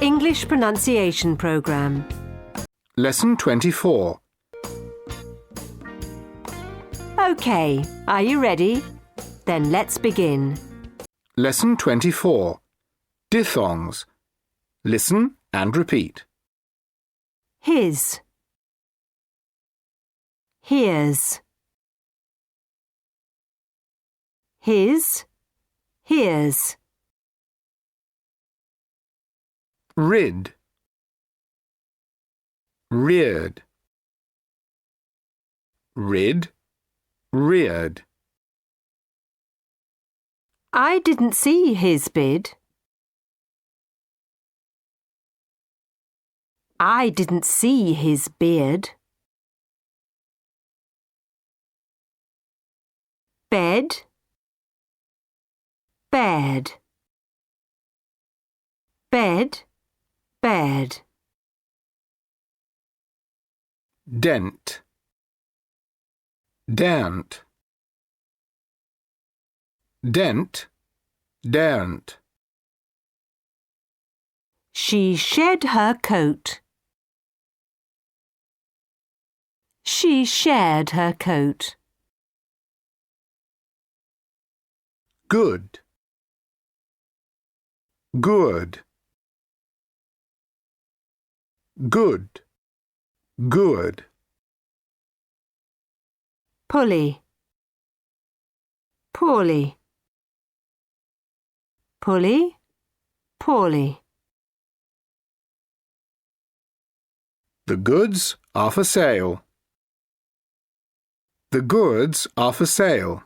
English pronunciation program. Lesson 24. OK, are you ready? Then let's begin. Lesson 24. Diphthongs. Listen and repeat. His, hears, his, hears. Rid, reared. Rid, reared. I didn't see his bid. I didn't see his beard. Bed, bed. Bed, bed. Dent, dant. Dent, daren't. She shed her coat. She shared her coat. Good, good. Good, good. Pulley, poorly. Pulley, poorly. The goods are for sale. The goods are for sale.